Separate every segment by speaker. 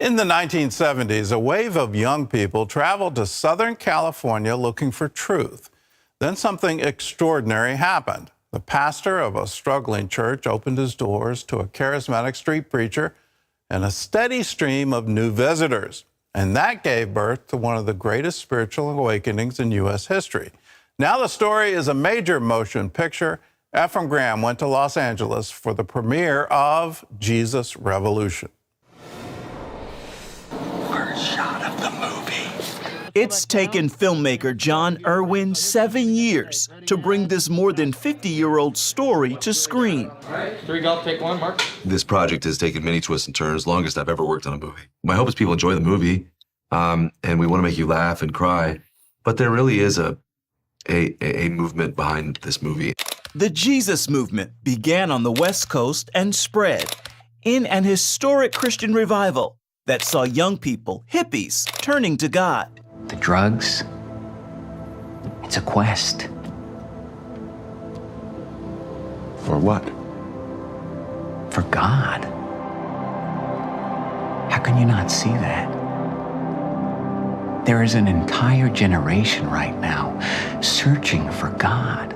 Speaker 1: In the 1970s, a wave of young people traveled to Southern California looking for truth. Then something extraordinary happened. The pastor of a struggling church opened his doors to a charismatic street preacher and a steady stream of new visitors. And that gave birth to one of the greatest spiritual awakenings in U.S. history. Now the story is a major motion picture. Ephraim Graham went to Los Angeles for the premiere of Jesus Revolution.
Speaker 2: First shot of the movie.
Speaker 3: It's taken filmmaker Jon Erwin 7 years to bring this more than 50-year-old story to screen.
Speaker 4: All right, 3 golf, take 1, Mark.
Speaker 5: This project has taken many twists and turns, longest I've ever worked on a movie. My hope is people enjoy the movie, and we want to make you laugh and cry, but there really is a movement behind this movie.
Speaker 3: The Jesus movement began on the West Coast and spread in an historic Christian revival that saw young people, hippies, turning to God.
Speaker 2: The drugs, it's a quest.
Speaker 5: For what?
Speaker 2: For God. How can you not see that? There is an entire generation right now searching for God.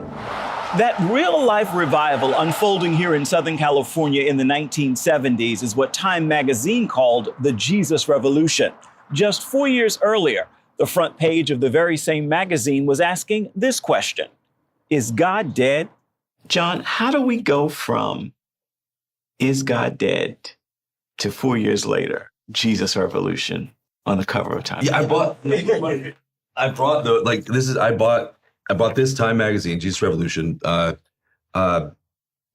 Speaker 3: That real-life revival unfolding here in Southern California in the 1970s is what Time magazine called the Jesus Revolution. Just 4 years earlier, the front page of the very same magazine was asking this question: is God dead? Jon, how do we go from "Is God dead" to 4 years later, Jesus Revolution on the cover of Time?
Speaker 5: Yeah, I bought this Time magazine, Jesus Revolution,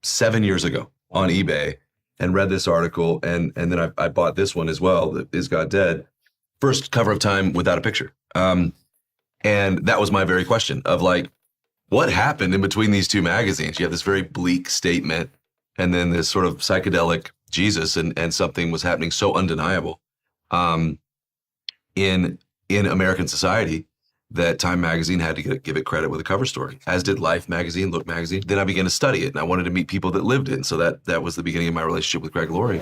Speaker 5: 7 years ago on eBay, and read this article, and then I bought this one as well, Is God Dead? First cover of Time without a picture. And that was my very question of like, what happened in between these two magazines? You have this very bleak statement, and then this sort of psychedelic Jesus, and something was happening so undeniable in American society that Time magazine had to give it credit with a cover story, as did Life magazine, Look magazine. Then I began to study it, and I wanted to meet people that lived it. And so that was the beginning of my relationship with Greg Laurie.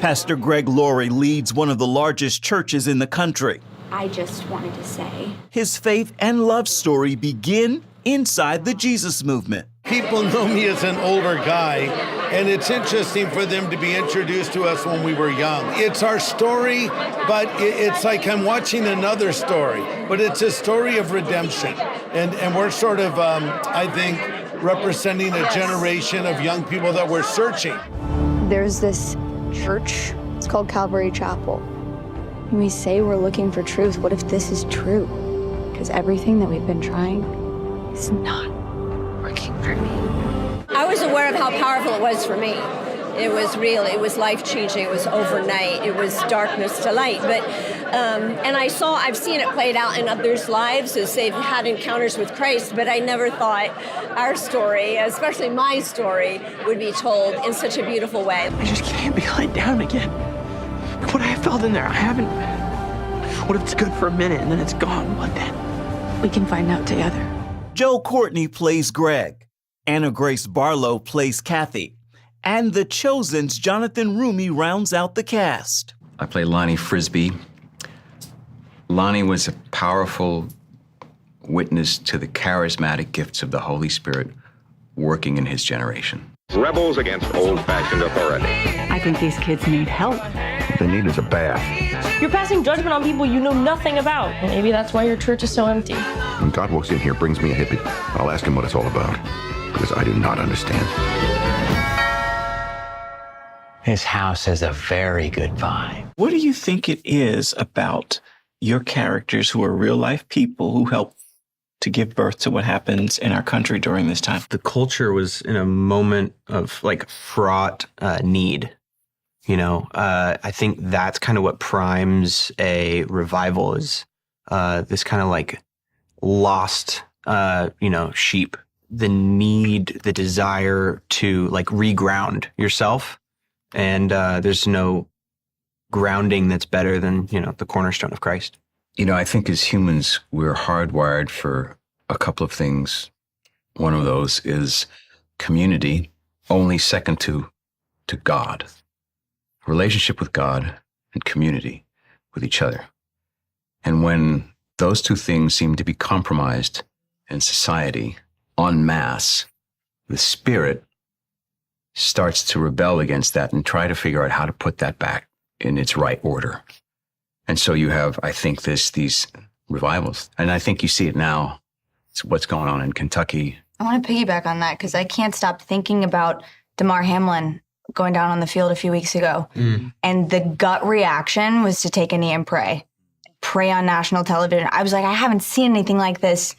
Speaker 3: Pastor Greg Laurie leads one of the largest churches in the country.
Speaker 6: I just wanted to say,
Speaker 3: His faith and love story begin inside the Jesus movement.
Speaker 7: People know me as an older guy, and it's interesting for them to be introduced to us when we were young. It's our story, but it's like I'm watching another story, but it's a story of redemption. And we're sort of, I think, representing a generation of young people that were searching.
Speaker 6: there's this church. It's called Calvary Chapel. And we say we're looking for truth. What if this is true? Because everything that we've been trying is not working for me.
Speaker 8: I was aware of how powerful it was for me. It was real. It was life-changing. It was overnight. It was darkness to light. But and I've seen it played out in others' lives as they've had encounters with Christ. But I never thought our story, especially my story, would be told in such a beautiful way.
Speaker 9: I just can't be let down again. What I felt in there, I haven't. What if it's good for a minute and then it's gone? What then?
Speaker 6: We can find out together.
Speaker 3: Joe Courtney plays Greg. Anna Grace Barlow plays Kathy. And The Chosen's Jonathan Rumi rounds out the cast.
Speaker 10: I play Lonnie Frisbee. Lonnie was a powerful witness to the charismatic gifts of the Holy Spirit working in his generation.
Speaker 11: Rebels against old-fashioned authority.
Speaker 12: I think these kids need help.
Speaker 11: What they need is a bath.
Speaker 13: You're passing judgment on people you know nothing about. Maybe that's why your church is so empty.
Speaker 11: When God walks in here, brings me a hippie, I'll ask him what it's all about, because I do not understand.
Speaker 2: This house has a very good vibe.
Speaker 3: What do you think it is about your characters who are real-life people who help to give birth to what happens in our country during this time?
Speaker 4: The culture was in a moment of like fraught need. You know, I think that's kind of what primes a revival is this kind of like lost, sheep. The need, the desire to like reground yourself. And there's no grounding that's better than, the cornerstone of Christ.
Speaker 10: I think as humans, we're hardwired for a couple of things. One of those is community, only second to God. Relationship with God, and community with each other. And when those two things seem to be compromised in society en masse, the Spirit starts to rebel against that and try to figure out how to put that back in its right order. And so you have, I think, these revivals. And I think you see it now. It's what's going on in Kentucky.
Speaker 6: I want to piggyback on that because I can't stop thinking about Damar Hamlin going down on the field a few weeks ago. And the gut reaction was to take a knee and pray. Pray on national television. I was like, I haven't seen anything like this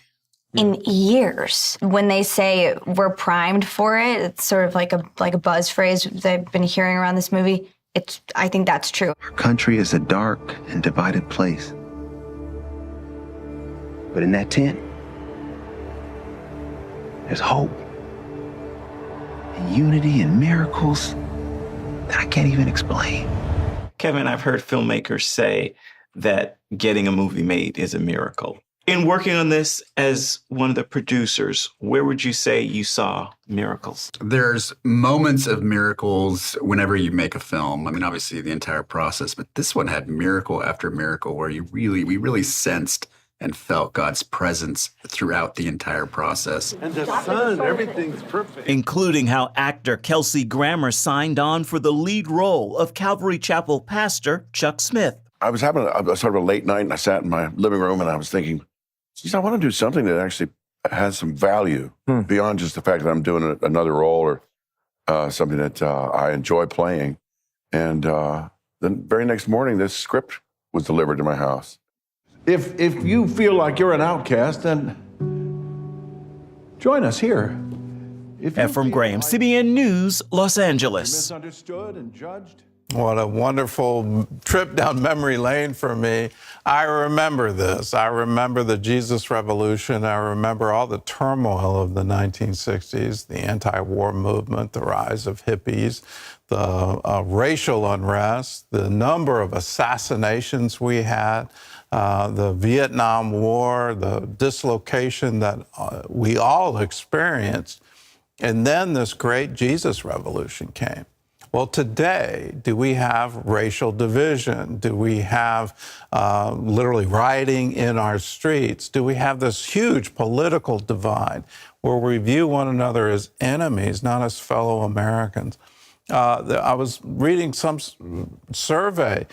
Speaker 6: in years. When they say we're primed for it, it's sort of like a buzz phrase that I've been hearing around this movie. I think that's true.
Speaker 14: Our country is a dark and divided place. But in that tent, there's hope and unity and miracles that I can't even explain.
Speaker 15: Kevin, I've heard filmmakers say that getting a movie made is a miracle. In working on this as one of the producers, where would you say you saw miracles?
Speaker 16: There's moments of miracles whenever you make a film. I mean, obviously the entire process, but this one had miracle after miracle where we really sensed and felt God's presence throughout the entire process.
Speaker 7: And the sun, everything's perfect.
Speaker 3: Including how actor Kelsey Grammer signed on for the lead role of Calvary Chapel pastor Chuck Smith.
Speaker 11: I was having sort of a late night, and I sat in my living room, and I was thinking, geez, I want to do something that actually has some value beyond just the fact that I'm doing another role or something that I enjoy playing. And the very next morning, this script was delivered to my house.
Speaker 17: If you feel like you're an outcast, then join us here.
Speaker 3: Ephraim Graham, CBN News, Los Angeles.
Speaker 17: Misunderstood and judged.
Speaker 1: What a wonderful trip down memory lane for me. I remember this. I remember the Jesus Revolution. I remember all the turmoil of the 1960s, the anti-war movement, the rise of hippies, the racial unrest, the number of assassinations we had, the Vietnam War, the dislocation that we all experienced. And then this great Jesus Revolution came. Well, today, do we have racial division? Do we have literally rioting in our streets? Do we have this huge political divide where we view one another as enemies, not as fellow Americans? I was reading some survey,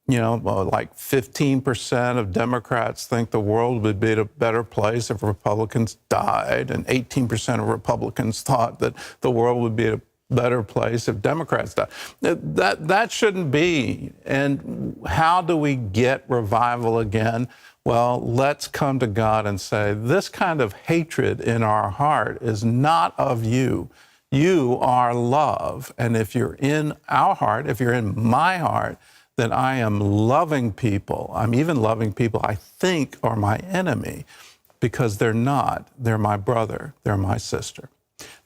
Speaker 1: like 15% of Democrats think the world would be a better place if Republicans died, and 18% of Republicans thought that the world would be a better place if Democrats die. That shouldn't be. And how do we get revival again? Well, let's come to God and say, this kind of hatred in our heart is not of you. You are love. And if you're in our heart, if you're in my heart, then I am loving people. I'm even loving people I think are my enemy, because they're not. They're my brother. They're my sister.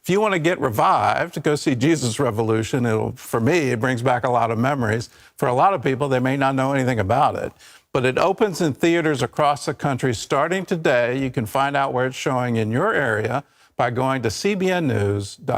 Speaker 1: If you want to get revived, go see Jesus Revolution. For me, it brings back a lot of memories. For a lot of people, they may not know anything about it. But it opens in theaters across the country starting today. You can find out where it's showing in your area by going to cbnnews.com.